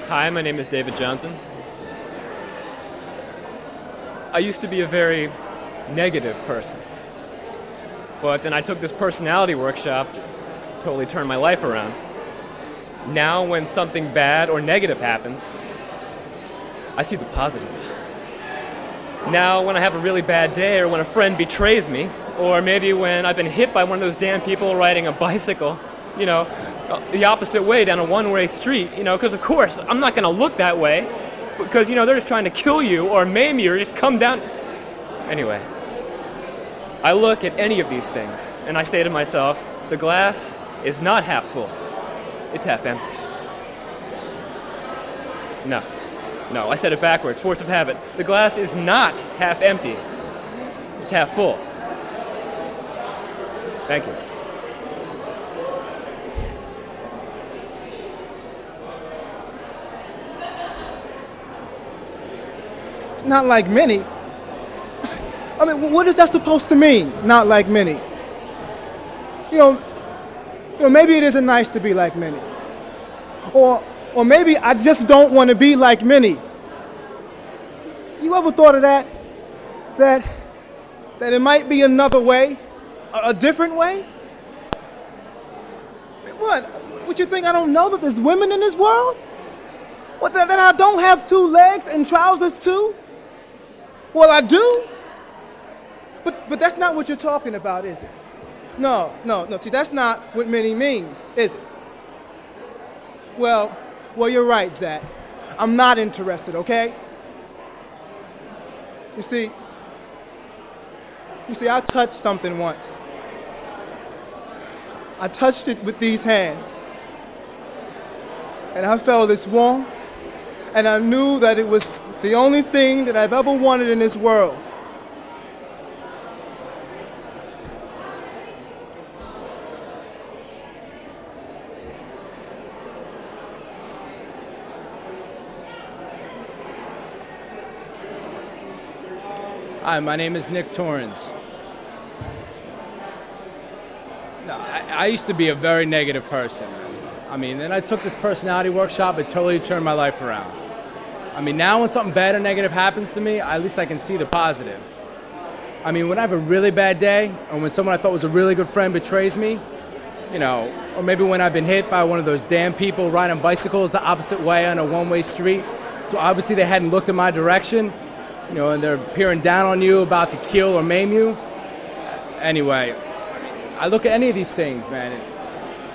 Hi, my name is David Johnson. I used to be a very negative person, but then I took this personality workshop, totally turned my life around. Now when something bad or negative happens, I see the positive. Now when I have a really bad day, or when a friend betrays me, or maybe when I've been hit by one of those damn people riding a bicycle, the opposite way down a one-way street, because of course I'm not going to look that way, because they're just trying to kill you or maim you or just come down. Anyway, I look at any of these things and I say to myself, the glass is not half full, it's half empty. No, I said it backwards, force of habit. The glass is not half empty, it's half full. Thank you. Not like many. I mean, what is that supposed to mean? Not like many. Maybe it isn't nice to be like many. Or maybe I just don't want to be like many. You ever thought of that? That it might be another way? A different way? What? What you think I don't know that there's women in this world? What, that I don't have two legs and trousers too? Well, I do. But that's not what you're talking about, is it? No. See, that's not what many means, is it? Well, you're right, Zach. I'm not interested, okay? You see, I touched something once. I touched it with these hands. And I felt this warmth, and I knew that it was the only thing that I've ever wanted in this world. Hi, my name is Nick Torrance. I used to be a very negative person. Then I took this personality workshop, it totally turned my life around. Now when something bad or negative happens to me, at least I can see the positive. When I have a really bad day, or when someone I thought was a really good friend betrays me, or maybe when I've been hit by one of those damn people riding bicycles the opposite way on a one-way street, so obviously they hadn't looked in my direction, and they're peering down on you, about to kill or maim you. Anyway, I look at any of these things, man,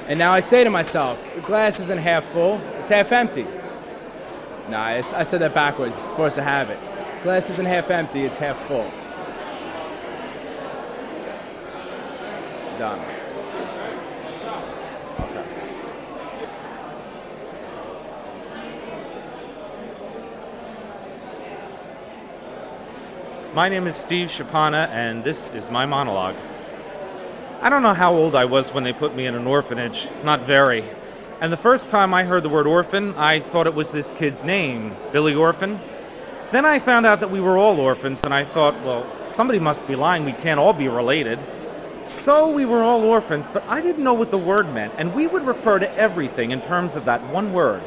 and now I say to myself, the glass isn't half full, it's half empty. Nah, I said that backwards, force of habit. Glass isn't half empty, it's half full. Done. Okay. My name is Steve Shapana, and this is my monologue. I don't know how old I was when they put me in an orphanage, not very. And the first time I heard the word orphan, I thought it was this kid's name, Billy Orphan. Then I found out that we were all orphans, and I thought, well, somebody must be lying, we can't all be related. So we were all orphans, but I didn't know what the word meant, and we would refer to everything in terms of that one word.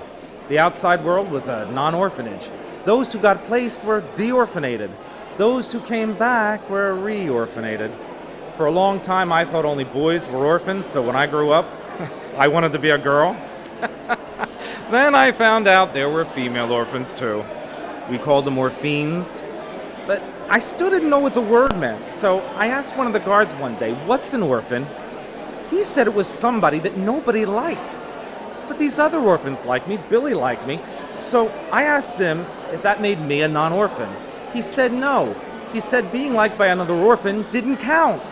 The outside world was a non-orphanage. Those who got placed were de-orphanated. Those who came back were re-orphanated. For a long time, I thought only boys were orphans, so when I grew up, I wanted to be a girl. Then I found out there were female orphans too. We called them orphines. But I still didn't know what the word meant, so I asked one of the guards one day, "What's an orphan?" He said it was somebody that nobody liked. But these other orphans liked me, Billy liked me, so I asked them if that made me a non-orphan. He said no. He said being liked by another orphan didn't count.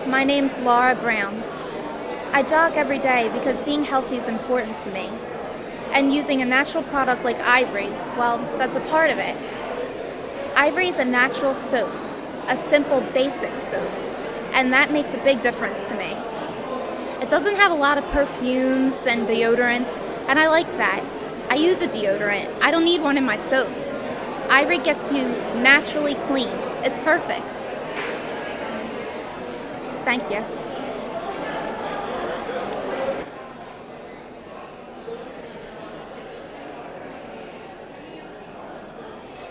My name's Laura Brown. I jog every day because being healthy is important to me. And using a natural product like Ivory, well, that's a part of it. Ivory is a natural soap, a simple, basic soap, and that makes a big difference to me. It doesn't have a lot of perfumes and deodorants, and I like that. I use a deodorant. I don't need one in my soap. Ivory gets you naturally clean. It's perfect. Thank you.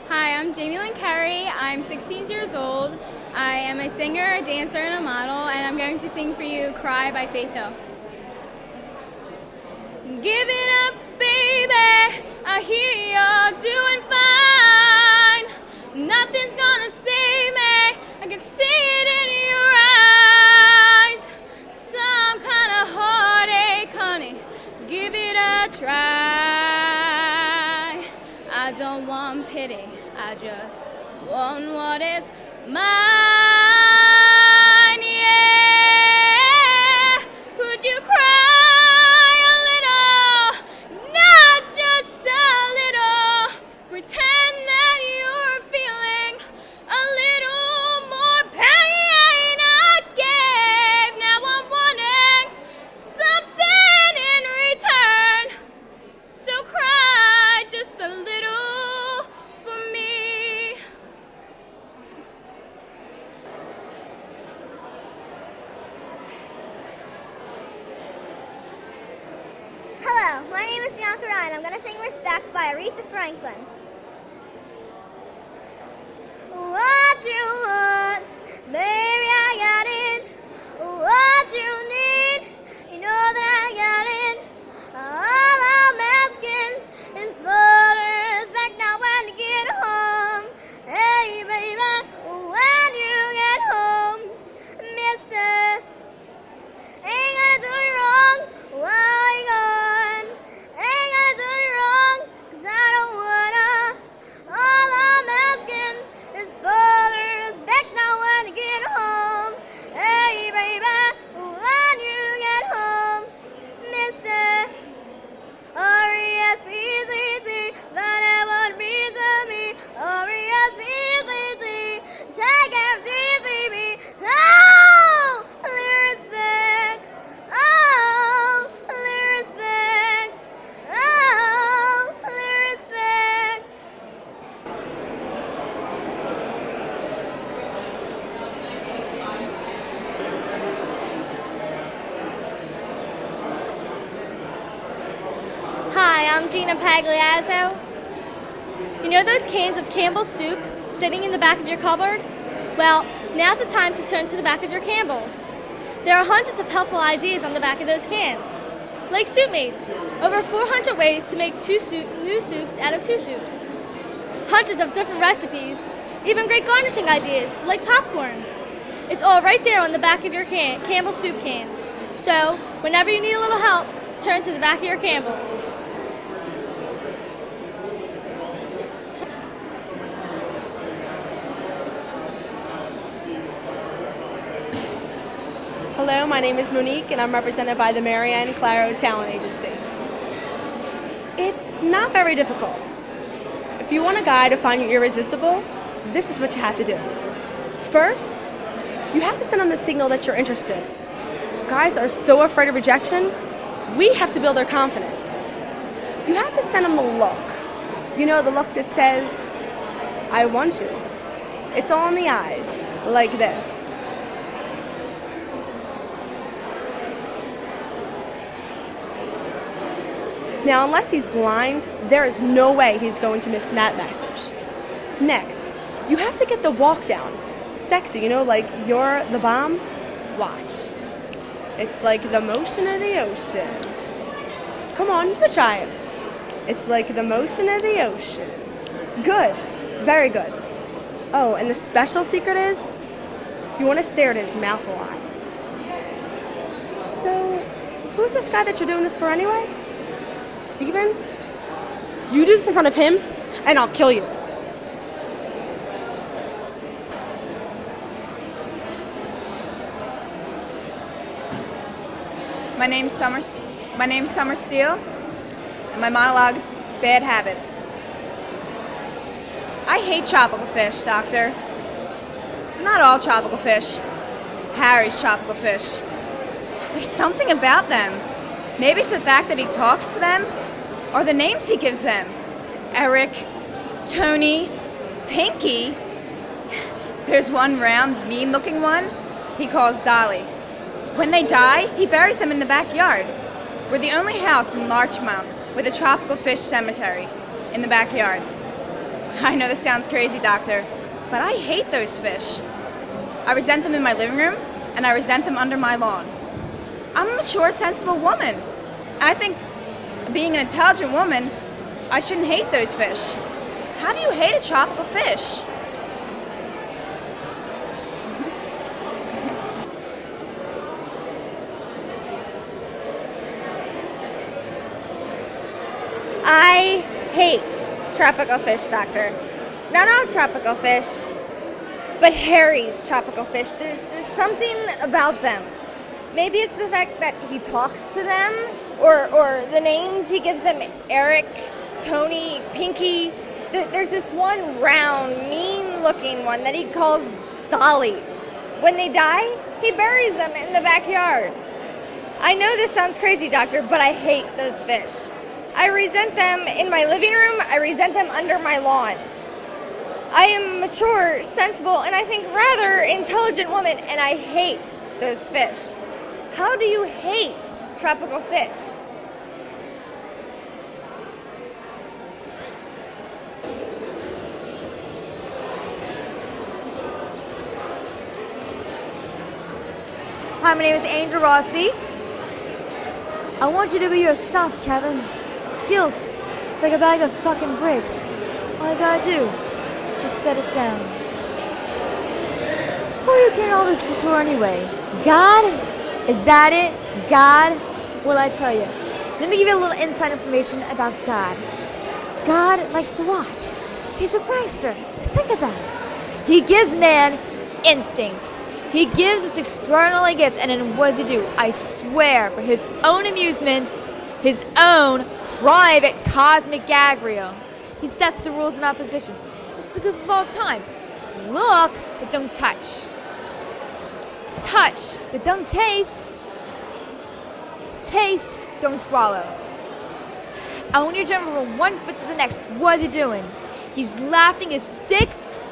Hi, I'm Jamie Lynn Carey. I'm 16 years old. I am a singer, a dancer, and a model, and I'm going to sing for you Cry by Faith Hill. Give it up, baby. I hear you're doing fine. Nothing's gonna save me. I can see it in your eyes. Some kind of heartache, honey. Give it a try. I don't want pity. I just want what is mine. Yeah. Could you cry a little? Not just a little. Pretend that you're feeling a little more pain I gave. Now I'm wanting something in return. So cry just a little for me. Hello, my name is Bianca Ryan. I'm going to sing Respect by Aretha Franklin. What you want, baby, I got it. What you need, you know that I got it. All I'm asking is for respect now when you get home. Hey, baby, when you get home, mister, ain't gonna do you wrong while you gone. Ain't gonna do you wrong, 'cause I don't wanna. All I'm asking is for respect now when you get home. Hey, baby, when you get home, mister, R-E-S-P-C-T, but it won't be to me. R-E-S-P-C-T, take care of GCB. Oh, little respects. Oh, little respects. Oh, little respects. Hi, I'm Gina Pagliazzo. You know those cans of Campbell's soup sitting in the back of your cupboard? Well, now's the time to turn to the back of your Campbell's. There are hundreds of helpful ideas on the back of those cans. Like Soup Mates, over 400 ways to make new soups out of 2 soups. Hundreds of different recipes, even great garnishing ideas like popcorn. It's all right there on the back of your Campbell's soup cans. So, whenever you need a little help, turn to the back of your Campbell's. Hello, my name is Monique, and I'm represented by the Marianne Claro Talent Agency. It's not very difficult. If you want a guy to find you irresistible, this is what you have to do. First, you have to send them the signal that you're interested. Guys are so afraid of rejection, we have to build their confidence. You have to send them the look. You know, the look that says, I want you. It's all in the eyes, like this. Now, unless he's blind, there is no way he's going to miss that message. Next, you have to get the walk down. Sexy, you know, like you're the bomb. Watch. It's like the motion of the ocean. Come on, you can try it. It's like the motion of the ocean. Good. Very good. Oh, and the special secret is you want to stare at his mouth a lot. So, who's this guy that you're doing this for anyway? Steven? You do this in front of him, and I'll kill you. My name's Summer Steele, and my monologue is Bad Habits. I hate tropical fish, Doctor. Not all tropical fish. Harry's tropical fish. There's something about them. Maybe it's the fact that he talks to them, or the names he gives them. Eric, Tony, Pinky. There's one round, mean-looking one. he calls Dolly. When they die, he buries them in the backyard. We're the only house in Larchmont with a tropical fish cemetery in the backyard. I know this sounds crazy, Doctor, but I hate those fish. I resent them in my living room, and I resent them under my lawn. I'm a mature, sensible woman. I think, being an intelligent woman, I shouldn't hate those fish. How do you hate a tropical fish? I hate tropical fish, Doctor. Not all tropical fish, but Harry's tropical fish. There's something about them. Maybe it's the fact that he talks to them, or the names he gives them, Eric, Tony, Pinky. There's this one round, mean-looking one that he calls Dolly. When they die, he buries them in the backyard. I know this sounds crazy, Doctor, but I hate those fish. I resent them in my living room. I resent them under my lawn. I am mature, sensible, and I think rather intelligent woman, and I hate those fish. How do you hate tropical fish? Hi, my name is Angel Rossi. I want you to be yourself, Kevin. Guilt, it's like a bag of fucking bricks. All you gotta do is just set it down. Who are you carrying all this for anyway? God? Is that it? God? Well, I tell you. Let me give you a little inside information about God. God likes to watch. He's a prankster. Think about it. He gives man instincts. He gives this extraordinary gift, and then what does he do? I swear, for his own amusement, his own private cosmic gag reel, he sets the rules in opposition. This is the goof of all time. Look, but don't touch. Touch, but don't taste. Taste, don't swallow. And when you're jumping from one foot to the next, what is he doing? He's laughing his sick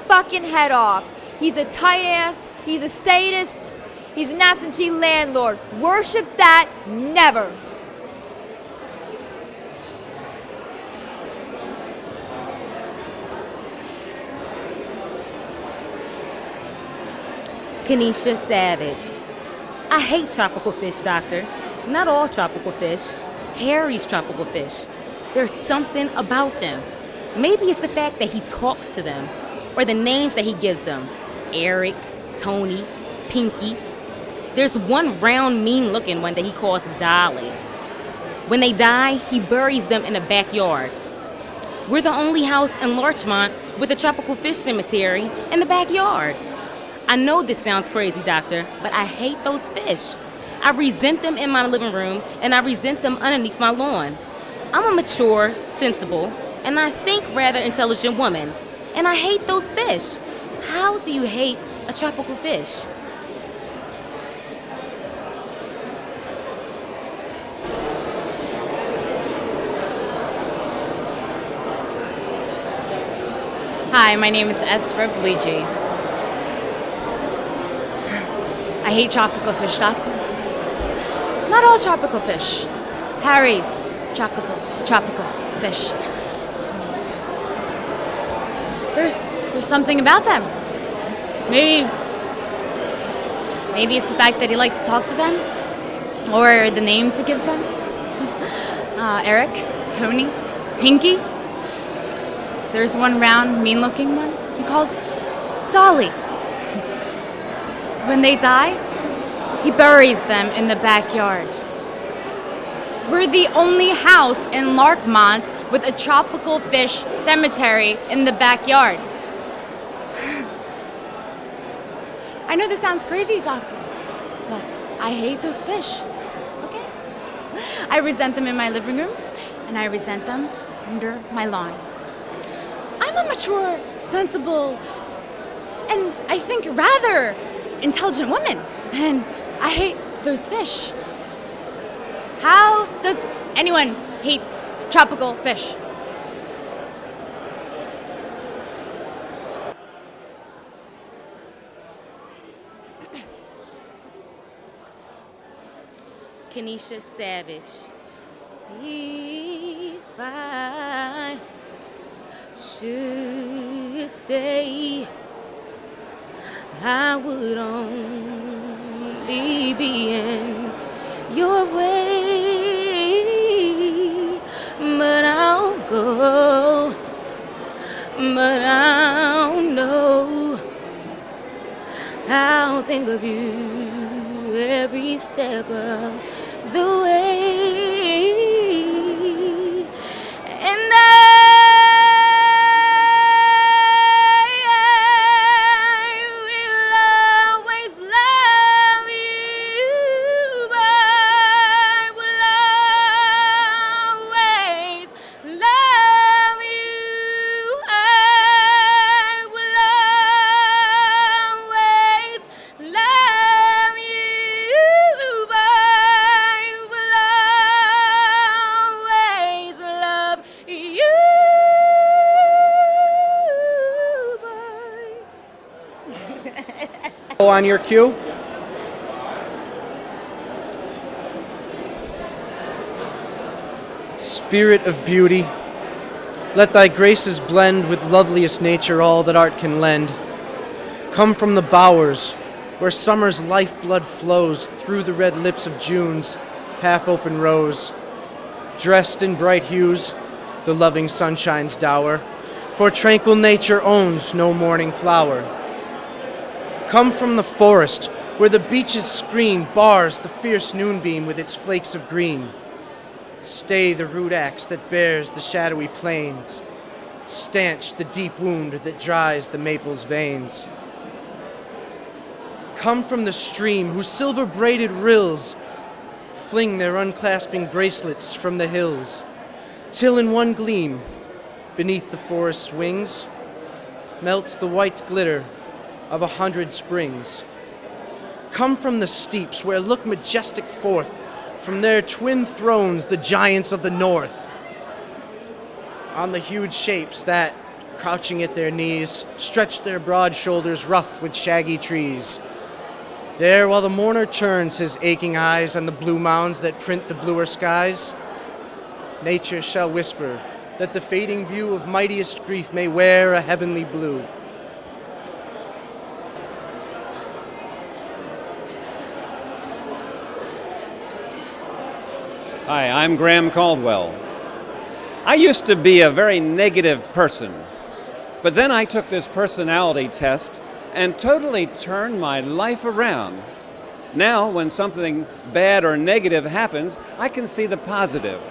fucking head off. He's a tight ass. He's a sadist. He's an absentee landlord. Worship that never. Kenesha Savage. I hate tropical fish, Doctor. Not all tropical fish. Harry's tropical fish. There's something about them. Maybe it's the fact that he talks to them, or the names that he gives them. Eric, Tony, Pinky. There's one round, mean-looking one that he calls Dolly. When they die, he buries them in the backyard. We're the only house in Larchmont with a tropical fish cemetery in the backyard. I know this sounds crazy, Doctor, but I hate those fish. I resent them in my living room, and I resent them underneath my lawn. I'm a mature, sensible, and I think rather intelligent woman, and I hate those fish. How do you hate a tropical fish? Hi, my name is Esther Luigi. I hate tropical fish, Doctor. Not all tropical fish. Harry's tropical fish. There's something about them. Maybe it's the fact that he likes to talk to them, or the names he gives them. Eric, Tony, Pinky. There's one round, mean-looking one he calls Dolly. When they die, he buries them in the backyard. We're the only house in Larchmont with a tropical fish cemetery in the backyard. I know this sounds crazy, Doctor, but I hate those fish, okay? I resent them in my living room, and I resent them under my lawn. I'm a mature, sensible, and I think rather intelligent woman, and I hate those fish. How does anyone hate tropical fish? Kenesha Savage. If I should stay, I would only be in your way, but I'll go, but I'll know, I'll think of you every step of the way, and On your cue. Spirit of beauty, let thy graces blend with loveliest nature all that art can lend. Come from the bowers, where summer's lifeblood flows through the red lips of June's half-open rose. Dressed in bright hues, the loving sunshine's dower, for tranquil nature owns no morning flower. Come from the forest, where the beech's screen bars the fierce noonbeam with its flakes of green. Stay the rude axe that bears the shadowy plains, stanch the deep wound that dries the maple's veins. Come from the stream, whose silver-braided rills fling their unclasping bracelets from the hills, till in one gleam, beneath the forest's wings, melts the white glitter of 100 springs. Come from the steeps where look majestic forth from their twin thrones the giants of the north. On the huge shapes that, crouching at their knees, stretch their broad shoulders rough with shaggy trees. There, while the mourner turns his aching eyes on the blue mounds that print the bluer skies, nature shall whisper that the fading view of mightiest grief may wear a heavenly blue. Hi, I'm Graham Caldwell. I used to be a very negative person, but then I took this personality test and totally turned my life around. Now, when something bad or negative happens, I can see the positive.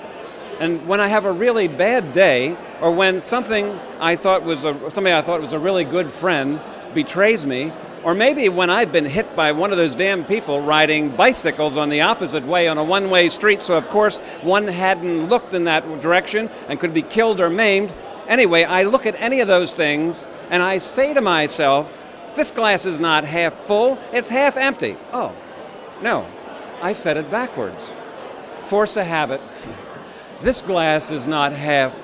And when I have a really bad day, or when somebody I thought was a really good friend betrays me, or maybe when I've been hit by one of those damn people riding bicycles on the opposite way on a one-way street, so of course one hadn't looked in that direction and could be killed or maimed. Anyway, I look at any of those things and I say to myself, this glass is not half full, it's half empty. Oh, no, I said it backwards. Force of habit. This glass is not half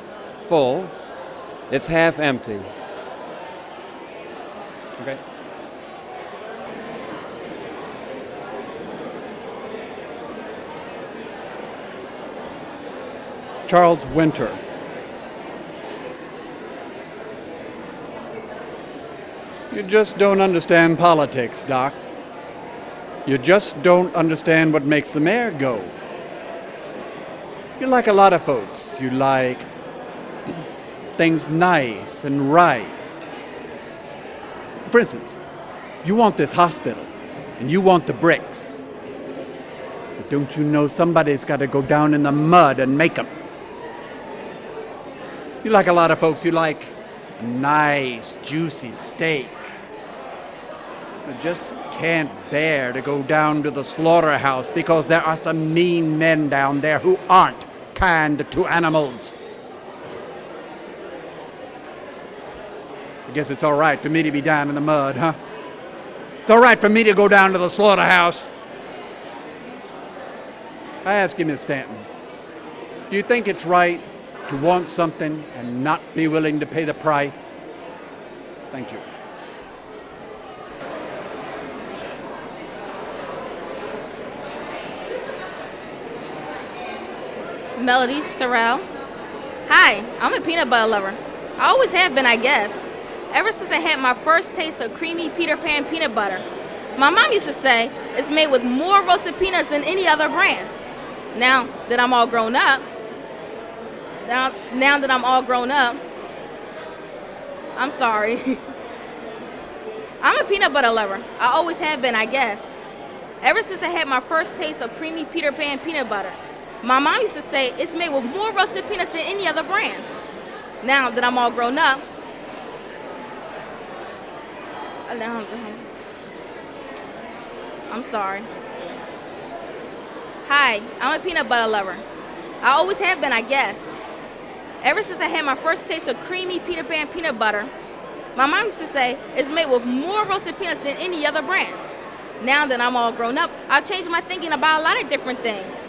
full, it's half empty. Okay? Charles Winter. You just don't understand politics, Doc. You just don't understand what makes the mayor go. You're like a lot of folks. You like things nice and right. For instance, you want this hospital, and you want the bricks. But don't you know somebody's got to go down in the mud and make them? You like a lot of folks, you like a nice, juicy steak. You just can't bear to go down to the slaughterhouse because there are some mean men down there who aren't kind to animals. I guess it's all right for me to be down in the mud, huh? It's all right for me to go down to the slaughterhouse. I ask you, Miss Stanton, do you think it's right to want something and not be willing to pay the price? Thank you. Melody, Sorrel. Hi, I'm a peanut butter lover. I always have been, I guess. Ever since I had my first taste of creamy Peter Pan peanut butter. My mom used to say it's made with more roasted peanuts than any other brand. Now that I'm all grown up, I'm sorry. I'm a peanut butter lover. I always have been, I guess. Ever since I had my first taste of creamy Peter Pan peanut butter. My mom used to say it's made with more roasted peanuts than any other brand. Now that I'm all grown up, I'm sorry. Hi, I'm a peanut butter lover. I always have been, I guess. Ever since I had my first taste of creamy Peter Pan peanut butter, my mom used to say it's made with more roasted peanuts than any other brand. Now that I'm all grown up, I've changed my thinking about a lot of different things.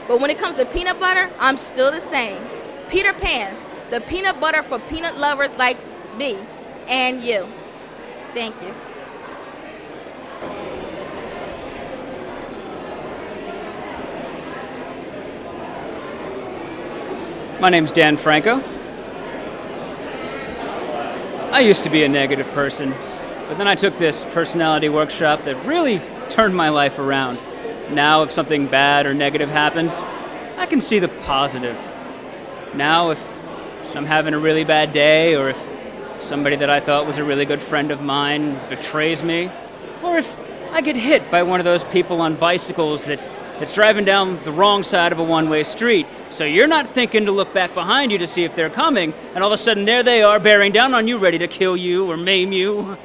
But when it comes to peanut butter, I'm still the same. Peter Pan, the peanut butter for peanut lovers like me and you. Thank you. My name's Dan Franco. I used to be a negative person, but then I took this personality workshop that really turned my life around. Now, if something bad or negative happens, I can see the positive. Now, if I'm having a really bad day, or if somebody that I thought was a really good friend of mine betrays me, or if I get hit by one of those people on bicycles that's driving down the wrong side of a one-way street, so you're not thinking to look back behind you to see if they're coming, and all of a sudden there they are bearing down on you, ready to kill you or maim you.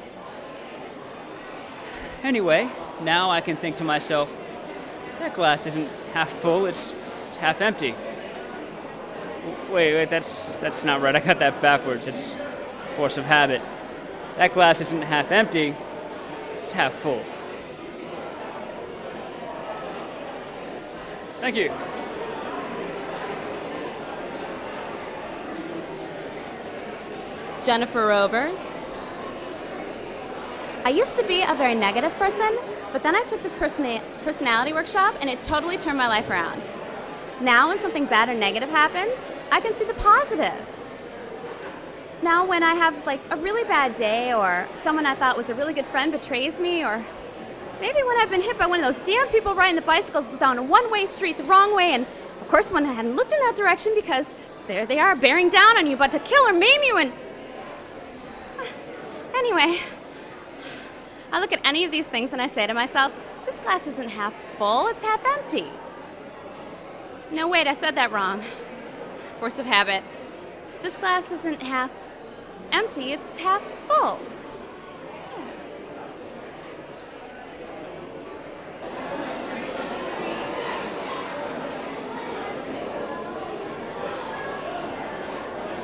Anyway, now I can think to myself, that glass isn't half full, it's half empty. Wait, that's not right. I got that backwards. It's force of habit. That glass isn't half empty, it's half full. Thank you. Jennifer Rovers. I used to be a very negative person, but then I took this personality workshop and it totally turned my life around. Now when something bad or negative happens, I can see the positive. Now when I have like a really bad day, or someone I thought was a really good friend betrays me, or maybe when I've been hit by one of those damn people riding the bicycles down a one-way street the wrong way, and of course when I hadn't looked in that direction because there they are bearing down on you about to kill or maim you, and anyway, I look at any of these things and I say to myself, this glass isn't half full, it's half empty. No, wait, I said that wrong. Force of habit. This glass isn't half empty, it's half full.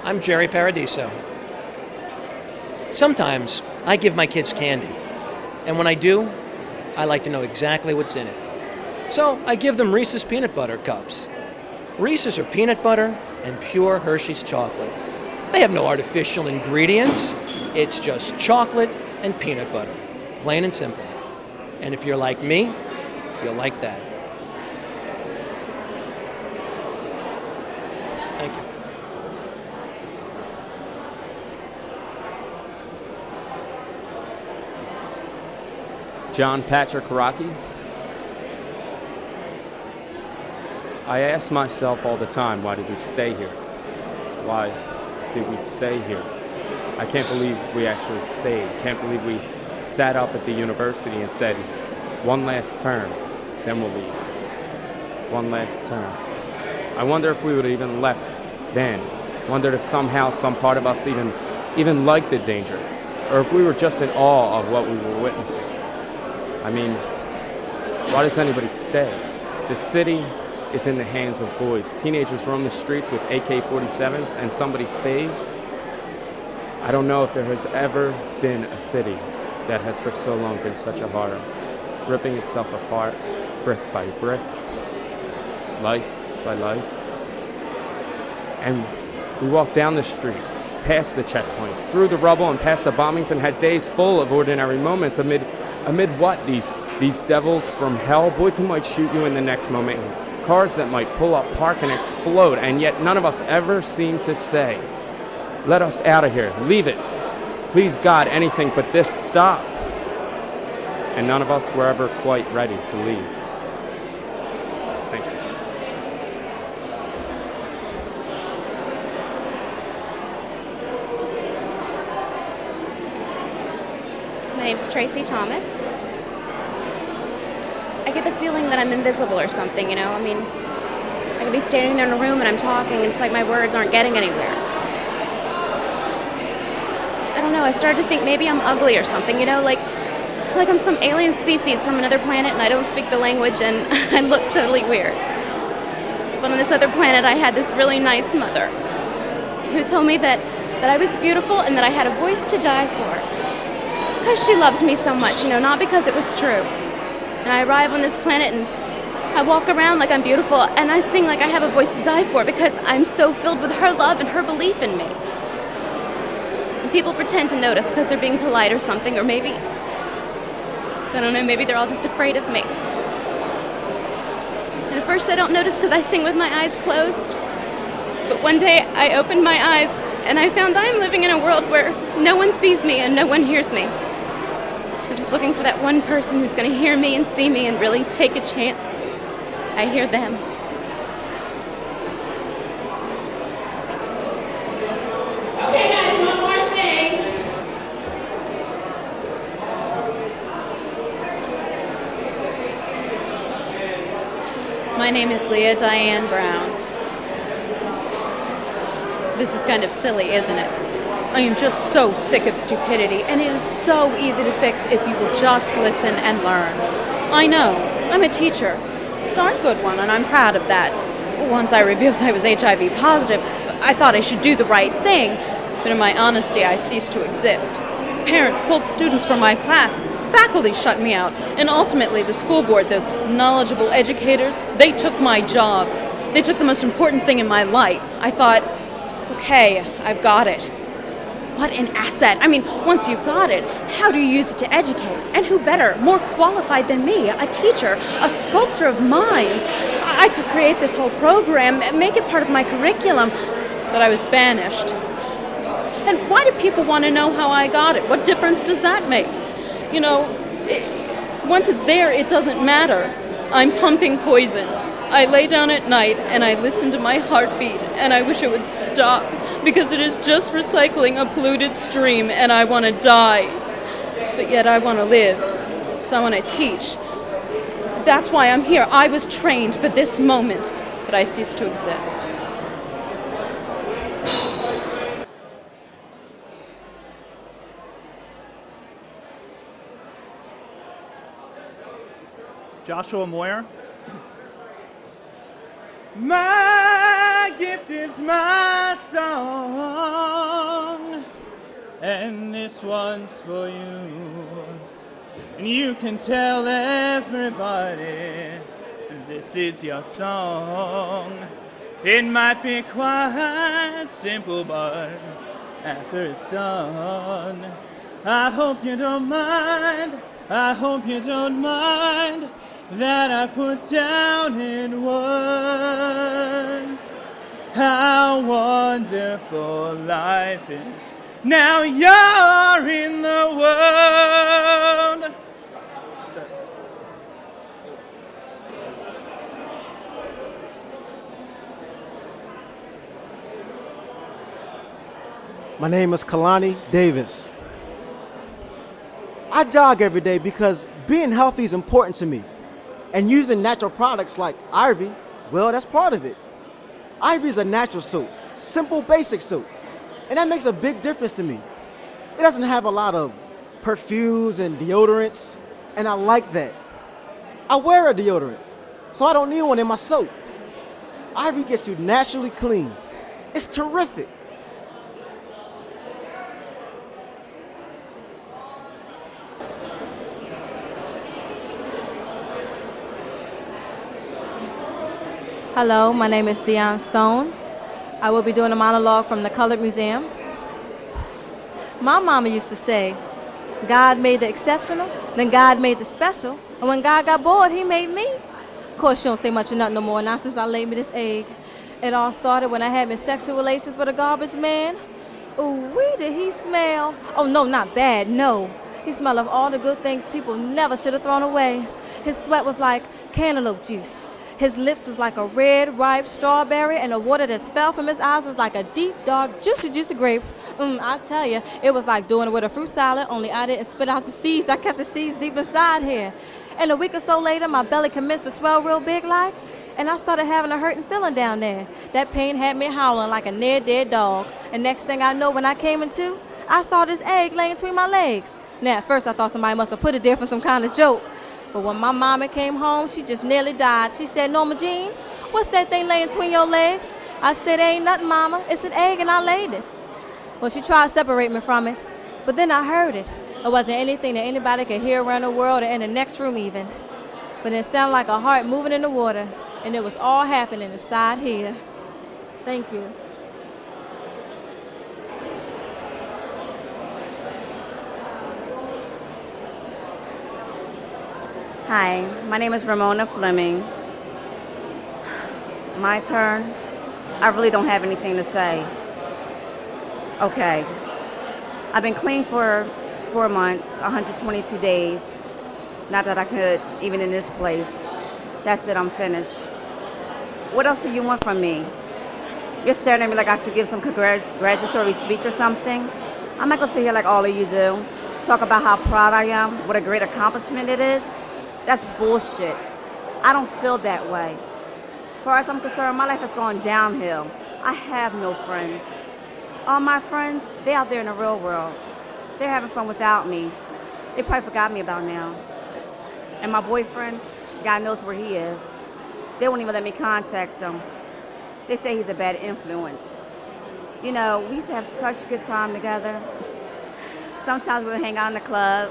I'm Jerry Paradiso. Sometimes I give my kids candy, and when I do, I like to know exactly what's in it. So I give them Reese's peanut butter cups. Reese's are peanut butter and pure Hershey's chocolate. They have no artificial ingredients. It's just chocolate and peanut butter, plain and simple. And if you're like me, you'll like that. Thank you. John Patrick Rocky. I ask myself all the time, why did we stay here? Why did we stay here? I can't believe we actually stayed. Can't believe we sat up at the university and said, one last term, then we'll leave. One last term. I wonder if we would have even left then. Wondered if somehow some part of us even liked the danger, or if we were just in awe of what we were witnessing. I mean, why does anybody stay? The city is in the hands of boys. Teenagers roam the streets with AK-47s and somebody stays. I don't know if there has ever been a city that has for so long been such a horror, ripping itself apart, brick by brick, life by life. And we walked down the street, past the checkpoints, through the rubble and past the bombings, and had days full of ordinary moments amid what? These devils from hell, boys who might shoot you in the next moment and cars that might pull up, park, and explode, and yet none of us ever seem to say, let us out of here, leave it. Please God, anything but this, stop. And none of us were ever quite ready to leave. Thank you. My name's Tracy Thomas. I get the feeling that I'm invisible or something, you know? I mean, I could be standing there in a room and I'm talking, and it's like my words aren't getting anywhere. I don't know, I started to think maybe I'm ugly or something, you know? Like I'm some alien species from another planet and I don't speak the language and I look totally weird. But on this other planet, I had this really nice mother who told me that I was beautiful and that I had a voice to die for. It's because she loved me so much, you know, not because it was true. And I arrive on this planet and I walk around like I'm beautiful and I sing like I have a voice to die for because I'm so filled with her love and her belief in me. And people pretend to notice because they're being polite or something, or maybe, I don't know, maybe they're all just afraid of me. And at first I don't notice because I sing with my eyes closed. But one day I opened my eyes and I found I'm living in a world where no one sees me and no one hears me. I'm just looking for that one person who's going to hear me and see me and really take a chance. I hear them. Okay, guys, one more thing. My name is Leah Diane Brown. This is kind of silly, isn't it? I am just so sick of stupidity, and it is so easy to fix if you will just listen and learn. I know, I'm a teacher. Darn good one, and I'm proud of that. Once I revealed I was HIV positive, I thought I should do the right thing, but in my honesty, I ceased to exist. Parents pulled students from my class, faculty shut me out, and ultimately the school board, those knowledgeable educators, they took my job. They took the most important thing in my life. I thought, okay, I've got it. What an asset. I mean, once you've got it, how do you use it to educate? And who better, more qualified than me, a teacher, a sculptor of minds? I could create this whole program, make it part of my curriculum, but I was banished. And why do people want to know how I got it? What difference does that make? You know, once it's there, it doesn't matter. I'm pumping poison. I lay down at night and I listen to my heartbeat, and I wish it would stop, because it is just recycling a polluted stream, and I want to die. But yet I want to live, because I want to teach. That's why I'm here. I was trained for this moment, but I cease to exist. Joshua Moyer. My gift is my song, and this one's for you. And you can tell everybody this is your song. It might be quite simple, but after it's done, I hope you don't mind, I hope you don't mind that I put down in words how wonderful life is. Now you're in the world. Sir. My name is Kalani Davis. I jog every day because being healthy is important to me. And using natural products like Ivy, well, that's part of it. Ivy is a natural soap, simple, basic soap. And that makes a big difference to me. It doesn't have a lot of perfumes and deodorants, and I like that. I wear a deodorant, so I don't need one in my soap. Ivy gets you naturally clean. It's terrific. Hello, my name is Deion Stone. I will be doing a monologue from the Colored Museum. My mama used to say, God made the exceptional, then God made the special, and when God got bored, he made me. course, she don't say much of nothing no more, not since I laid me this egg. It all started when I had me sexual relations with a garbage man. Ooh-wee, did he smell? Oh, no, not bad, no. He smelled of all the good things people never should have thrown away. His sweat was like cantaloupe juice. His lips was like a red, ripe strawberry, and the water that fell from his eyes was like a deep, dark, juicy grape. I tell you, it was like doing it with a fruit salad, only I didn't spit out the seeds. I kept the seeds deep inside here. And a week or so later, my belly commenced to swell real big like, and I started having a hurting feeling down there. That pain had me howling like a near-dead dog. And next thing I know, when I came into, I saw this egg laying between my legs. Now, at first, I thought somebody must have put it there for some kind of joke. But when my mama came home, she just nearly died. She said, Norma Jean, what's that thing laying between your legs? I said, ain't nothing, Mama. It's an egg, and I laid it. Well, she tried to separate me from it. But then I heard it. It wasn't anything that anybody could hear around the world or in the next room even. But it sounded like a heart moving in the water, and it was all happening inside here. Thank you. Hi, my name is Ramona Fleming. My turn? I really don't have anything to say. Okay. I've been clean for 4 months, 122 days. Not that I could, even in this place. That's it, I'm finished. What else do you want from me? You're staring at me like I should give some congratulatory speech or something. I'm not gonna sit here like all of you do. Talk about how proud I am, what a great accomplishment it is. That's bullshit. I don't feel that way. As far as I'm concerned, my life has gone downhill. I have no friends. All my friends, they're out there in the real world. They're having fun without me. They probably forgot me about now. And my boyfriend, God knows where he is. They won't even let me contact him. They say he's a bad influence. You know, we used to have such a good time together. Sometimes we would hang out in the club,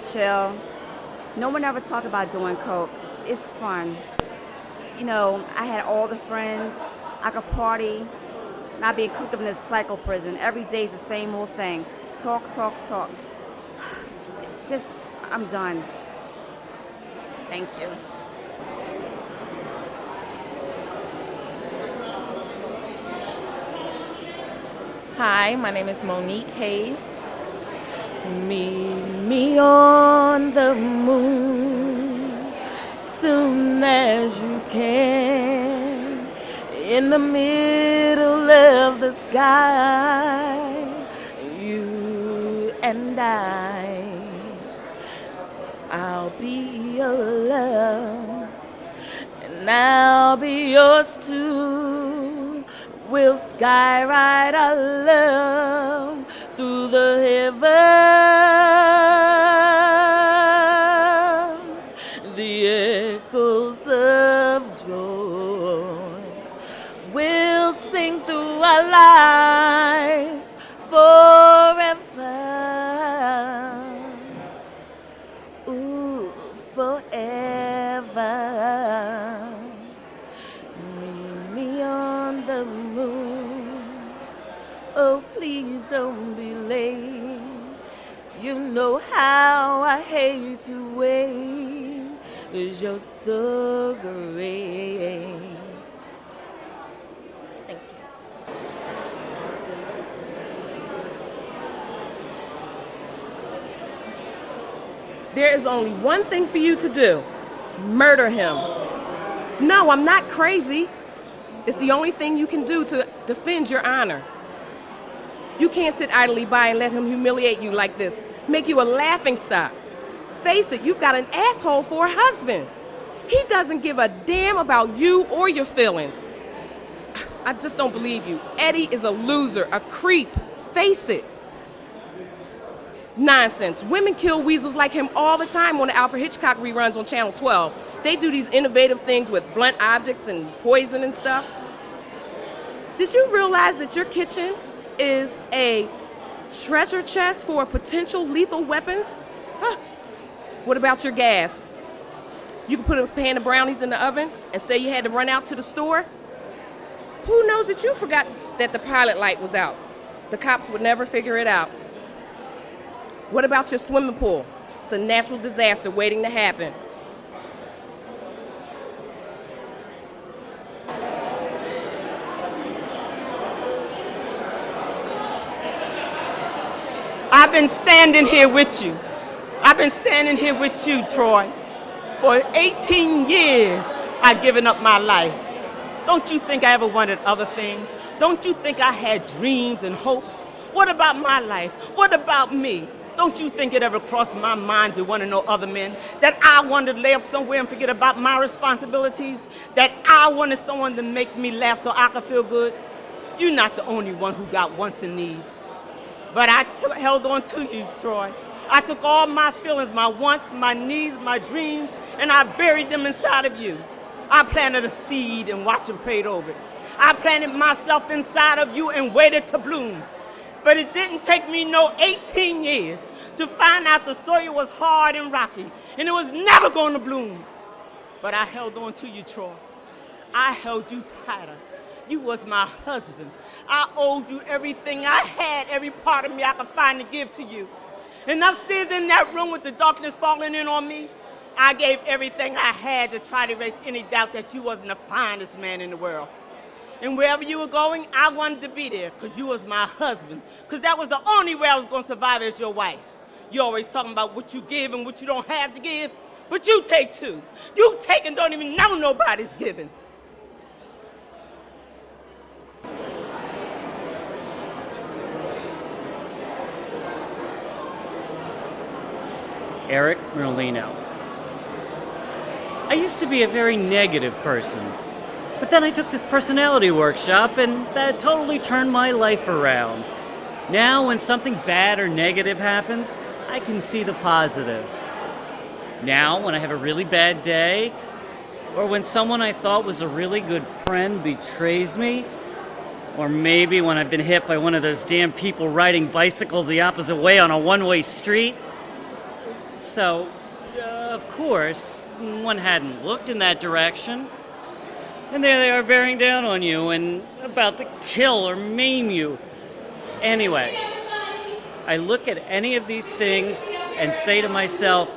chill. No one ever talked about doing coke. It's fun. You know, I had all the friends. I could party, not being cooped up in this psycho prison. Every day is the same old thing. Talk. Just, I'm done. Thank you. Hi, my name is Monique Hayes. Meet me on the moon soon as you can, in the middle of the sky, you and I'll be your love, and I'll be yours too. We'll skyride our love through the heavens, the echoes of joy. We'll sing through our lives forever. Ooh, forever. Meet me on the moon. Oh, please don't be late. You know how I hate to wait, 'cause you're so great. Thank you. There is only one thing for you to do. Murder him. No, I'm not crazy. It's the only thing you can do to defend your honor. You can't sit idly by and let him humiliate you like this, make you a laughingstock. Face it, you've got an asshole for a husband. He doesn't give a damn about you or your feelings. I just don't believe you. Eddie is a loser, a creep. Face it. Nonsense. Women kill weasels like him all the time on the Alfred Hitchcock reruns on Channel 12. They do these innovative things with blunt objects and poison and stuff. Did you realize that your kitchen is a treasure chest for potential lethal weapons? Huh. What about your gas? You can put a pan of brownies in the oven and say you had to run out to the store? Who knows that you forgot that the pilot light was out? The cops would never figure it out. What about your swimming pool? It's a natural disaster waiting to happen. I've been standing here with you. I've been standing here with you, Troy. For 18 years, I've given up my life. Don't you think I ever wanted other things? Don't you think I had dreams and hopes? What about my life? What about me? Don't you think it ever crossed my mind to want to know other men? That I wanted to lay up somewhere and forget about my responsibilities? That I wanted someone to make me laugh so I could feel good? You're not the only one who got wants and needs. But I held on to you, Troy. I took all my feelings, my wants, my needs, my dreams, and I buried them inside of you. I planted a seed and watched and prayed over it. I planted myself inside of you and waited to bloom. But it didn't take me no 18 years to find out the soil was hard and rocky, and it was never going to bloom. But I held on to you, Troy. I held you tighter. You was my husband. I owed you everything I had, every part of me I could find to give to you. And upstairs in that room with the darkness falling in on me, I gave everything I had to try to erase any doubt that you wasn't the finest man in the world. And wherever you were going, I wanted to be there because you was my husband. Because that was the only way I was going to survive as your wife. You always talking about what you give and what you don't have to give, but you take too. You take and don't even know nobody's giving. Eric Merlino. I used to be a very negative person, but then I took this personality workshop and that totally turned my life around. Now when something bad or negative happens, I can see the positive. Now when I have a really bad day, or when someone I thought was a really good friend betrays me, or maybe when I've been hit by one of those damn people riding bicycles the opposite way on a one-way street. So, of course, one hadn't looked in that direction. And there they are bearing down on you and about to kill or maim you. Anyway, I look at any of these things and say to myself,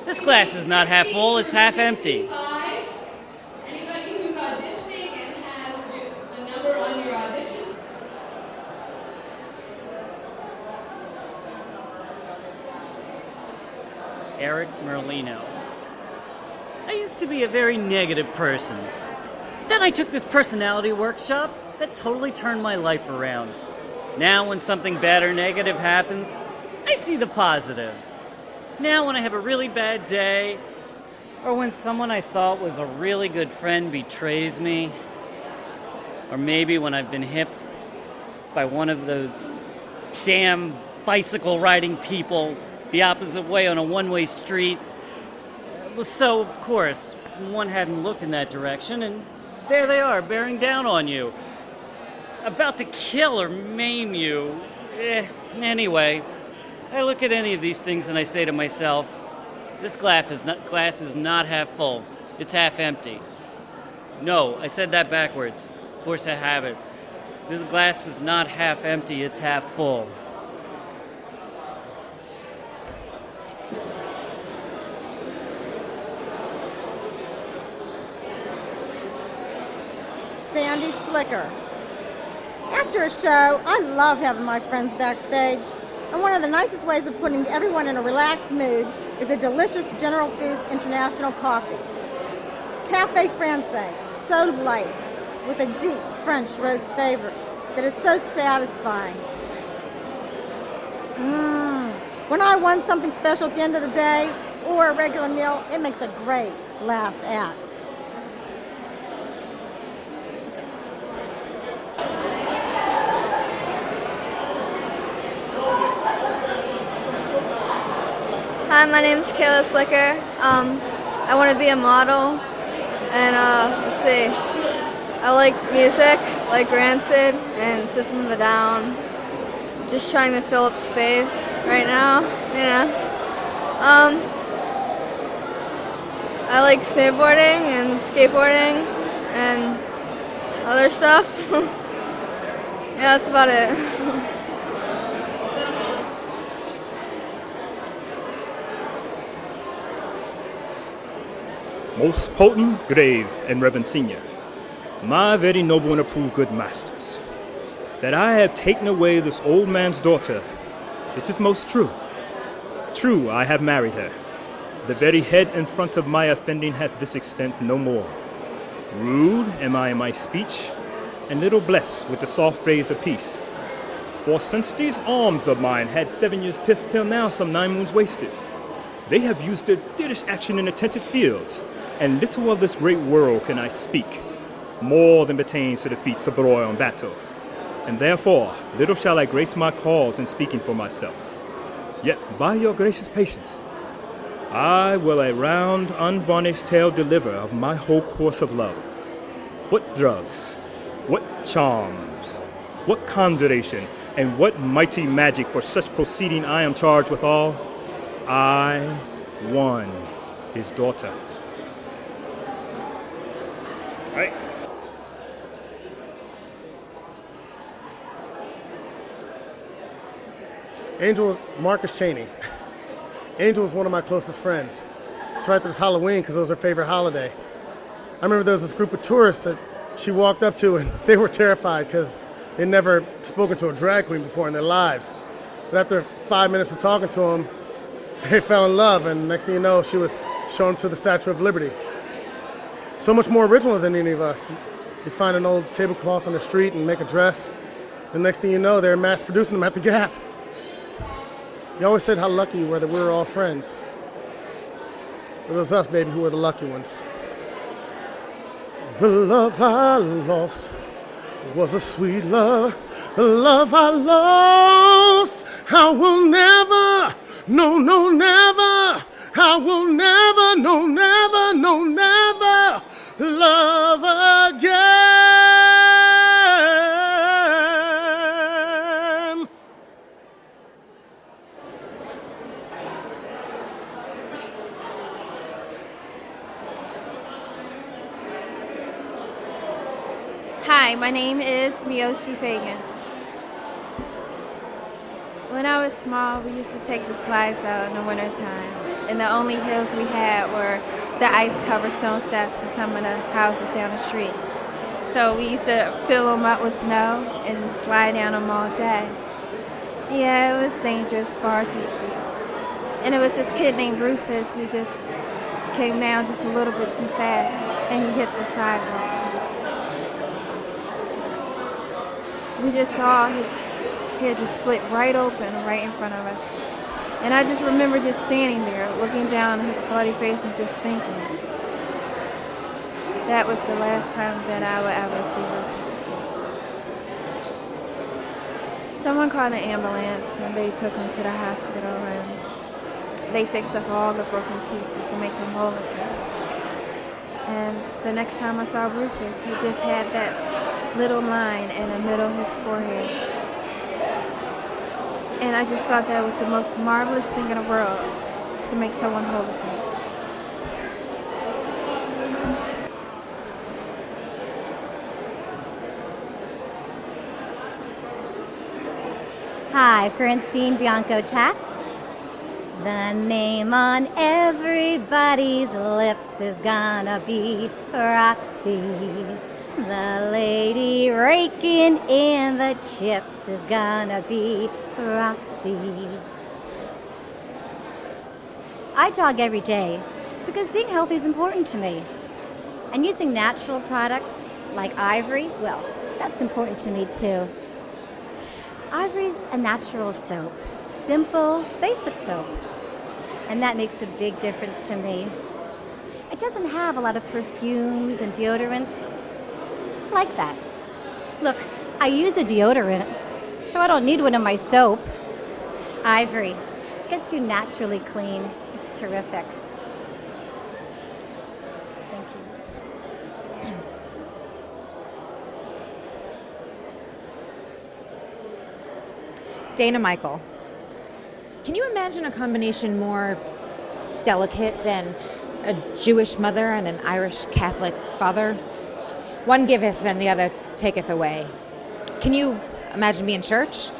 this glass is not half full, it's half empty. Anybody who's auditioning and has the number on your audition? Eric Merlino. I used to be a very negative person. Then I took this personality workshop that totally turned my life around. Now when something bad or negative happens, I see the positive. Now when I have a really bad day, or when someone I thought was a really good friend betrays me, or maybe when I've been hit by one of those damn bicycle riding people the opposite way on a one-way street. So, of course, one hadn't looked in that direction, and there they are, bearing down on you. About to kill or maim you. Anyway, I look at any of these things and I say to myself, this glass is not half full, it's half empty. No, I said that backwards. Of course I have it. This glass is not half empty, it's half full. Sandy Slicker. After a show, I love having my friends backstage. And one of the nicest ways of putting everyone in a relaxed mood is a delicious General Foods International coffee. Café Francais, so light, with a deep French roast flavor that is so satisfying. When I want something special at the end of the day, or a regular meal, it makes a great last act. Hi, my name's Kayla Slicker. I want to be a model, and let's see. I like music, like Rancid and System of a Down. Just trying to fill up space right now, you know. I like snowboarding and skateboarding and other stuff. Yeah, that's about it. Most potent, grave, and reverend senior, my very noble and approved good masters, that I have taken away this old man's daughter It is most true. True, I have married her. The very head in front of my offending hath this extent no more. Rude am I in my speech, and little blessed with the soft phrase of peace. For since these arms of mine had 7 years' pith till now some 9 moons wasted, they have used their dearest action in the tented fields, and little of this great world can I speak, more than pertains to the feats of broil and battle. And therefore, little shall I grace my cause in speaking for myself. Yet, by your gracious patience, I will a round, unvarnished tale deliver of my whole course of love. What drugs, what charms, what conjuration, and what mighty magic for such proceeding I am charged withal. I won his daughter. Right? Angel Marcus Cheney. Angel was one of my closest friends. She right this Halloween because it was her favorite holiday. I remember there was this group of tourists that she walked up to and they were terrified because they'd never spoken to a drag queen before in their lives. But after 5 minutes of talking to them, they fell in love, and next thing you know, she was shown to the Statue of Liberty. So much more original than any of us. You'd find an old tablecloth on the street and make a dress. The next thing you know, they're mass producing them at the Gap. You always said how lucky you were that we were all friends. It was us, baby, who were the lucky ones. The love I lost was a sweet love. The love I lost, I will never, no, no, never. I will never, no, never, no, never love again. Hi, my name is Miyoshi Fagans. When I was small, we used to take the slides out in the wintertime, and the only hills we had were the ice-covered stone steps and some of the houses down the street. So we used to fill them up with snow and slide down them all day. Yeah, it was dangerous, far too steep. And it was this kid named Rufus who just came down just a little bit too fast, and he hit the sidewalk. We just saw his head just split right open right in front of us. And I just remember just standing there, looking down at his bloody face and just thinking, that was the last time that I would ever see Rufus again. Someone called an ambulance and they took him to the hospital and they fixed up all the broken pieces to make him whole again. And the next time I saw Rufus, he just had that little line in the middle of his forehead. And I just thought that was the most marvelous thing in the world, to make someone whole again. Hi, Francine Bianco Tax. The name on everybody's lips is gonna be Roxy. The lady raking in the chips is gonna be Roxy. I jog every day because being healthy is important to me. And using natural products like Ivory, well, that's important to me too. Ivory's a natural soap, simple, basic soap. And that makes a big difference to me. It doesn't have a lot of perfumes and deodorants like that. Look, I use a deodorant, so I don't need one in my soap. Ivory gets you naturally clean. It's terrific. Thank you. Dana Michael. Can you imagine a combination more delicate than a Jewish mother and an Irish Catholic father? One giveth and the other taketh away. Can you imagine me in church?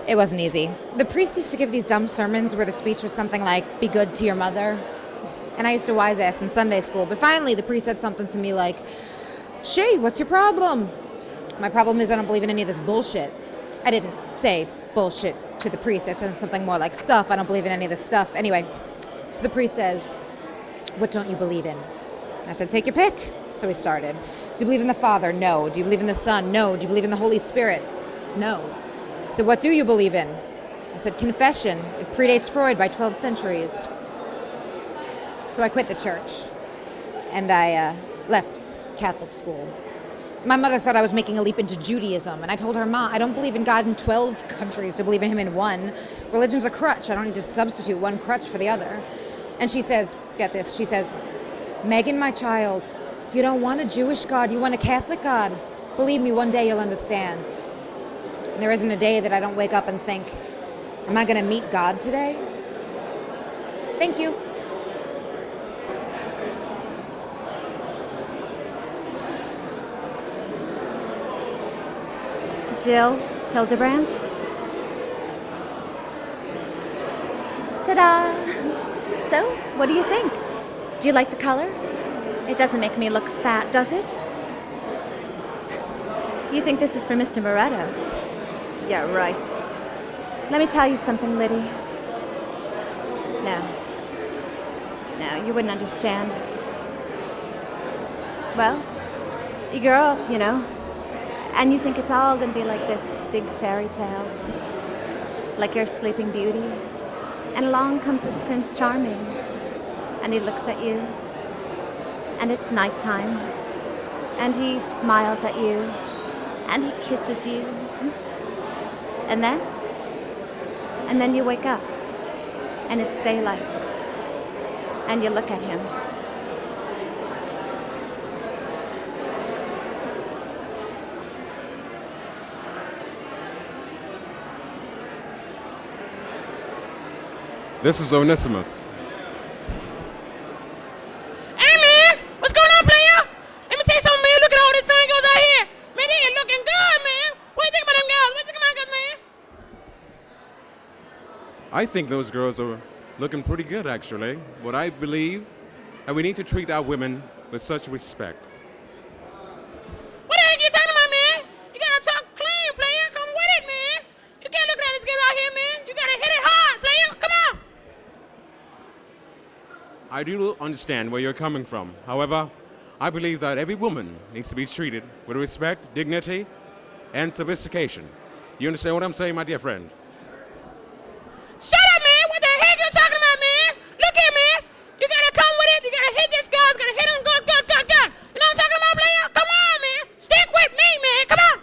It wasn't easy. The priest used to give these dumb sermons where the speech was something like, be good to your mother. And I used to wise ass in Sunday school, but finally the priest said something to me like, Shay, what's your problem? My problem is I don't believe in any of this bullshit. I didn't say bullshit to the priest. It says something more like stuff. I don't believe in any of this stuff. Anyway, so the priest says, what don't you believe in? I said, take your pick. So we started. Do you believe in the Father? No. Do you believe in the Son? No. Do you believe in the Holy Spirit? No. So what do you believe in? I said, confession. It predates Freud by 12 centuries. So I quit the church, and I left Catholic school. My mother thought I was making a leap into Judaism, and I told her, Ma, I don't believe in God in 12 countries to believe in him in one. Religion's a crutch. I don't need to substitute one crutch for the other. And she says, get this, she says, Megan, my child, you don't want a Jewish God, you want a Catholic God. Believe me, one day you'll understand. And there isn't a day that I don't wake up and think, am I going to meet God today? Thank you. Jill Hildebrand. Ta-da! So, what do you think? Do you like the color? It doesn't make me look fat, does it? You think this is for Mr. Moretto? Yeah, right. Let me tell you something, Liddy. No, you wouldn't understand. Well, you grow up, you know, and you think it's all going to be like this big fairy tale, like your Sleeping Beauty. And along comes this Prince Charming, and he looks at you, and it's nighttime, and he smiles at you, and he kisses you, and then you wake up, and it's daylight, and you look at him. This is Onesimus. Hey, man! What's going on, player? Let me tell you something, man. Look at all these fangirls out here. Man, they are looking good, man. What do you think about them girls? What do you think about them girls, man? I think those girls are looking pretty good, actually. What I believe, that we need to treat our women with such respect. What the heck you talking about, man? You gotta talk clean, player. Come with it, man. You can't look at these girls out here, man. You gotta hit it hard, player. Come on. I do understand where you're coming from. However, I believe that every woman needs to be treated with respect, dignity, and sophistication. You understand what I'm saying, my dear friend? Shut up, man. What the heck you talking about, man? Look here, man. You gotta come with it. You gotta hit this girl. You gotta hit him good. You know what I'm talking about, player? Come on, man. Stick with me, man. Come on.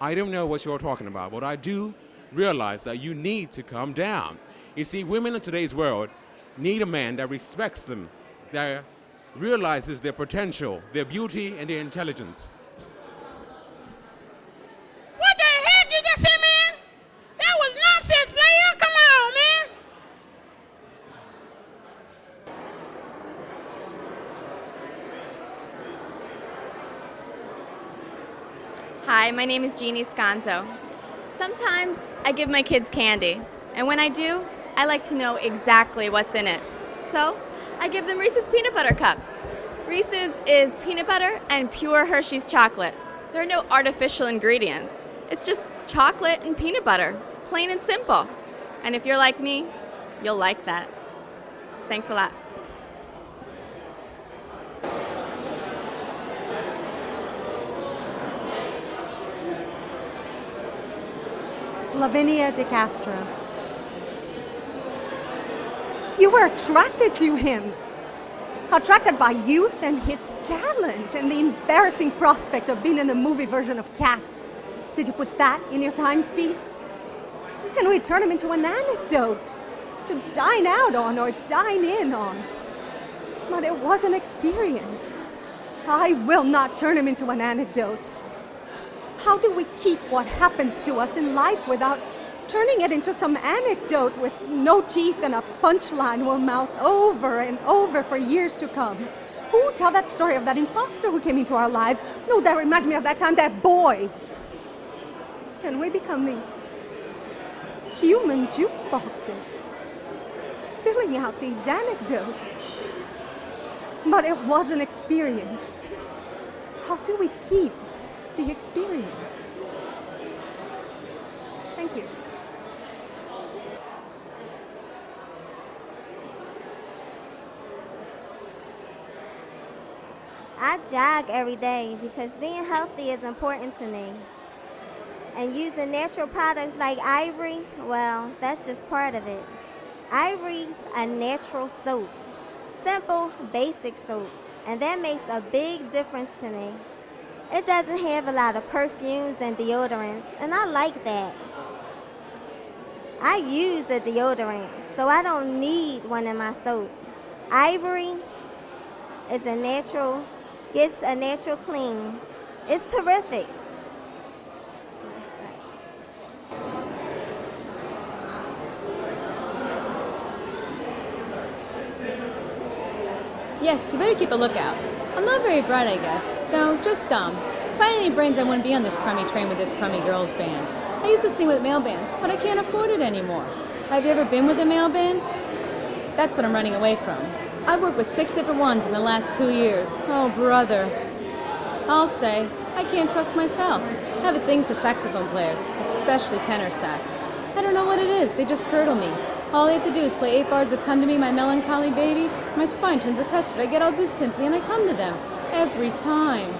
I don't know what you're talking about, but I do realize that you need to calm down. You see, women in today's world need a man that respects them, that realizes their potential, their beauty, and their intelligence. What the heck you just said, man? That was nonsense, player. Come on, man. Hi, my name is Jeannie Sconzo. Sometimes I give my kids candy, and when I do, I like to know exactly what's in it. So I give them Reese's Peanut Butter Cups. Reese's is peanut butter and pure Hershey's chocolate. There are no artificial ingredients. It's just chocolate and peanut butter, plain and simple. And if you're like me, you'll like that. Thanks a lot. Lavinia De Castro. You were attracted to him. Attracted by youth and his talent and the embarrassing prospect of being in the movie version of Cats. Did you put that in your times piece? And we turn him into an anecdote to dine out on or dine in on. But it was an experience. I will not turn him into an anecdote. How do we keep what happens to us in life without turning it into some anecdote with no teeth and a punchline we'll mouth over and over for years to come? Ooh, tell that story of that imposter who came into our lives. No, that reminds me of that time, that boy. And we become these human jukeboxes, spilling out these anecdotes. But it was an experience. How do we keep the experience? Thank you. I jog every day because being healthy is important to me. And using natural products like Ivory, well, that's just part of it. Ivory's a natural soap. Simple, basic soap. And that makes a big difference to me. It doesn't have a lot of perfumes and deodorants, and I like that. I use a deodorant, so I don't need one in my soap. Ivory is a natural, gets a natural clean. It's terrific. Yes, you better keep a lookout. I'm not very bright, I guess. No, just dumb. If I had any brains, I wouldn't be on this crummy train with this crummy girls band. I used to sing with male bands, but I can't afford it anymore. Have you ever been with a male band? That's what I'm running away from. I've worked with 6 different ones in the last 2 years. Oh, brother. I'll say, I can't trust myself. I have a thing for saxophone players, especially tenor sax. I don't know what it is, they just curdle me. All they have to do is play 8 bars of Come to Me, My Melancholy Baby. My spine turns a custard. I get all goose pimply and I come to them. Every time.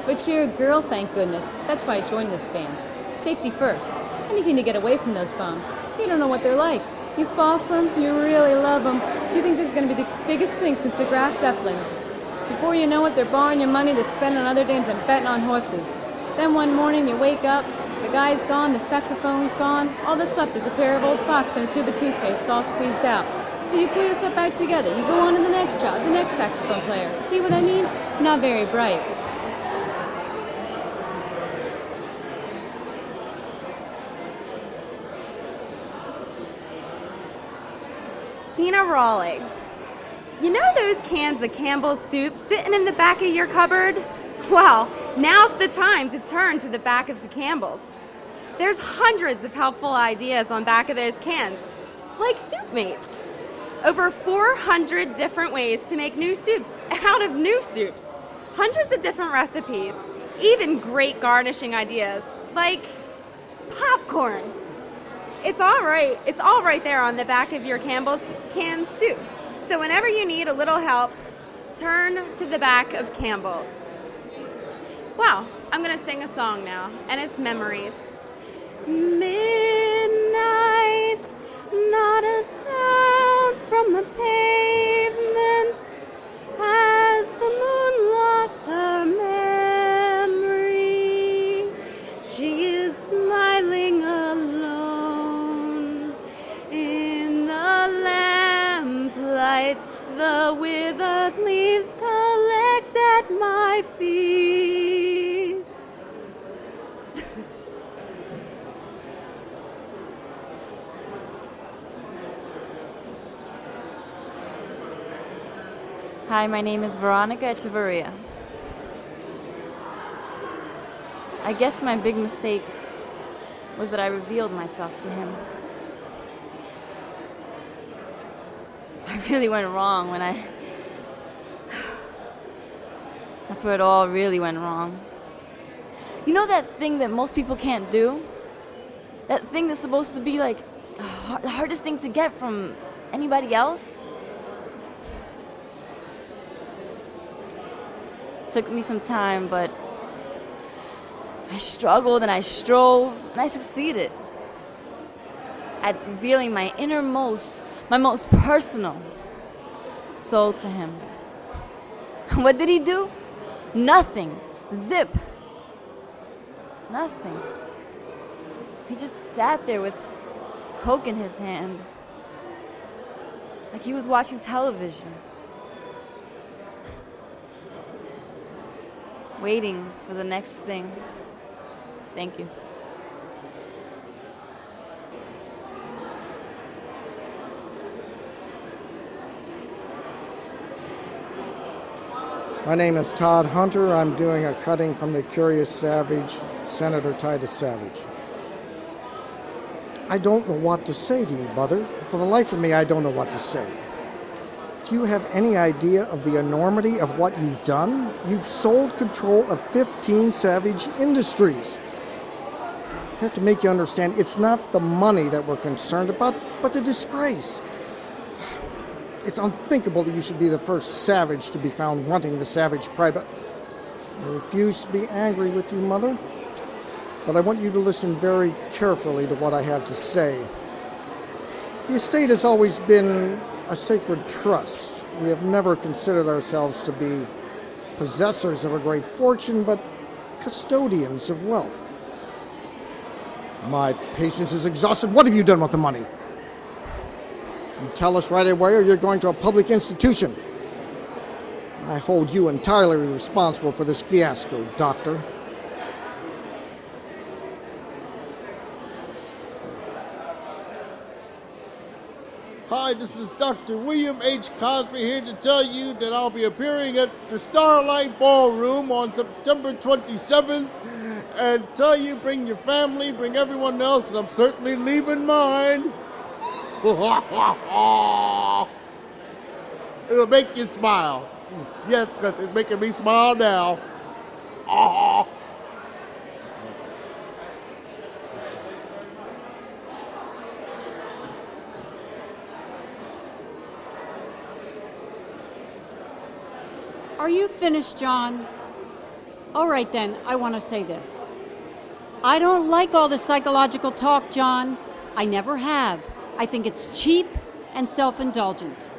But you're a girl, thank goodness. That's why I joined this band. Safety first. Anything to get away from those bums. You don't know what they're like. You fall for them, you really love them. You think this is going to be the biggest thing since the Graf Zeppelin. Before you know it, they're borrowing your money to spend on other dames and betting on horses. Then one morning you wake up, the guy's gone, the saxophone's gone. All that's left is a pair of old socks and a tube of toothpaste all squeezed out. So you pull yourself back together. You go on to the next job, the next saxophone player. See what I mean? Not very bright. Tina Raleigh. You know those cans of Campbell's soup sitting in the back of your cupboard? Well, now's the time to turn to the back of the Campbell's. There's hundreds of helpful ideas on back of those cans, like soup mates. Over 400 different ways to make new soups out of new soups. Hundreds of different recipes, even great garnishing ideas, like popcorn. It's all right there on the back of your Campbell's canned soup. So whenever you need a little help, turn to the back of Campbell's. Wow, I'm gonna sing a song now, and it's Memories. Midnight, not a sound from the pavement, as the moon lost her memory. She is smiling alone in the lamplight. The withered leaves collect at my feet. Hi, my name is Veronica Echeverria. I guess my big mistake was that I revealed myself to him. I really went wrong when That's where it all really went wrong. You know that thing that most people can't do? That thing that's supposed to be like the hardest thing to get from anybody else? It took me some time, but I struggled and I strove and I succeeded at revealing my innermost, my most personal soul to him. What did he do? Nothing. Zip. Nothing. He just sat there with Coke in his hand, like he was watching television, waiting for the next thing. Thank you. My name is Todd Hunter. I'm doing a cutting from The Curious Savage, Senator Titus Savage. I don't know what to say to you, Mother. For the life of me, I don't know what to say. Do you have any idea of the enormity of what you've done? You've sold control of 15 Savage Industries. have to make you understand it's not the money that we're concerned about, but the disgrace. It's unthinkable that you should be the first savage to be found wanting the savage pride, but I refuse to be angry with you, Mother. But I want you to listen very carefully to what I have to say. The estate has always been a sacred trust. We have never considered ourselves to be possessors of a great fortune, but custodians of wealth. My patience is exhausted. What have you done with the money? You tell us right away, or you're going to a public institution. I hold you entirely responsible for this fiasco, Doctor. Hi, this is Dr. William H. Cosby here to tell you that I'll be appearing at the Starlight Ballroom on September 27th, and tell you bring your family, bring everyone else, because I'm certainly leaving mine. It'll make you smile. Yes, because it's making me smile now. Are you finished, John? All right then, I want to say this. I don't like all this psychological talk, John. I never have. I think it's cheap and self-indulgent.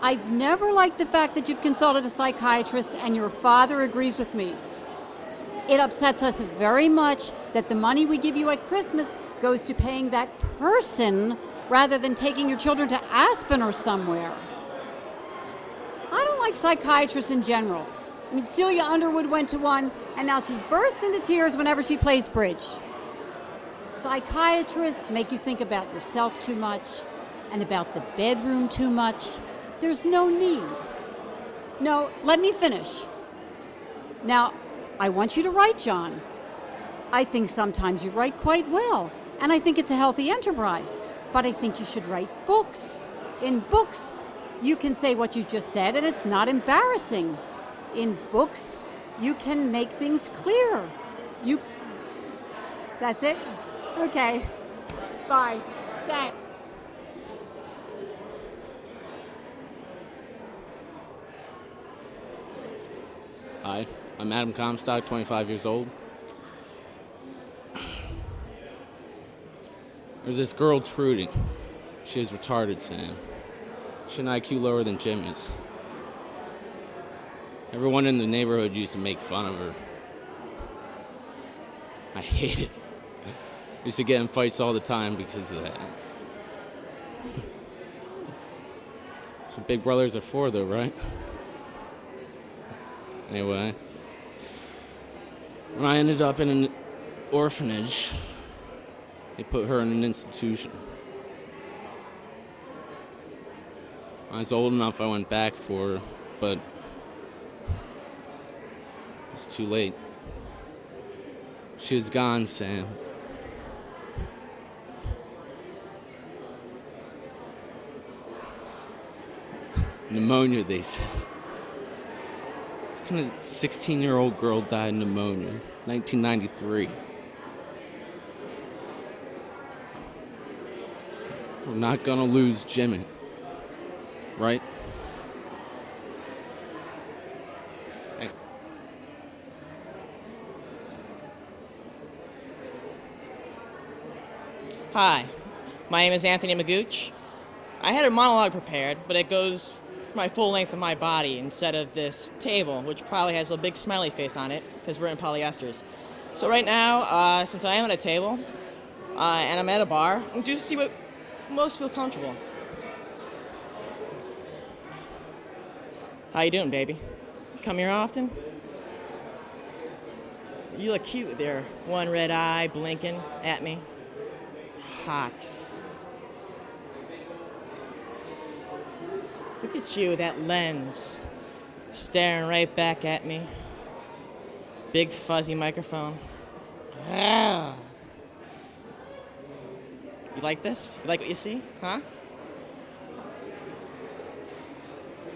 I've never liked the fact that you've consulted a psychiatrist and your father agrees with me. It upsets us very much that the money we give you at Christmas goes to paying that person rather than taking your children to Aspen or somewhere. I don't like psychiatrists in general. I mean, Celia Underwood went to one, and now she bursts into tears whenever she plays bridge. Psychiatrists make you think about yourself too much and about the bedroom too much. There's no need. No, let me finish. Now, I want you to write, John. I think sometimes you write quite well, and I think it's a healthy enterprise. But I think you should write books. In books, you can say what you just said, and it's not embarrassing. In books, you can make things clear. That's it? Okay. Bye. Thanks. Hi, I'm Adam Comstock, 25 years old. There's this girl, Trudy. She is retarded, Sam. She had an IQ lower than Jimmy's. Everyone in the neighborhood used to make fun of her. I hate it. Used to get in fights all the time because of that. That's what big brothers are for, though, right? Anyway, when I ended up in an orphanage, they put her in an institution. I was old enough, I went back for her, but it's too late. She was gone, Sam. Pneumonia, they said. What kind of 16-year-old girl died of pneumonia? 1993. We're not gonna lose Jimmy, right? Hi, my name is Anthony Magooch. I had a monologue prepared, but it goes for my full length of my body instead of this table, which probably has a big smiley face on it because we're in Poly Esther's. So right now, since I am at a table and I'm at a bar, I'm just to see what most feel comfortable. How you doing, baby? Come here often? You look cute with your one red eye blinking at me. Hot. Look at you with that lens staring right back at me. Big fuzzy microphone. Ah. You like this? You like what you see? Huh?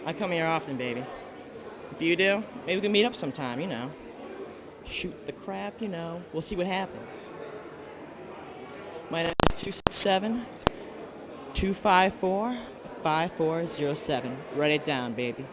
I come here often, baby. If you do, maybe we can meet up sometime, you know. Shoot the crap, you know. We'll see what happens. 267-254-5407. Write it down, baby.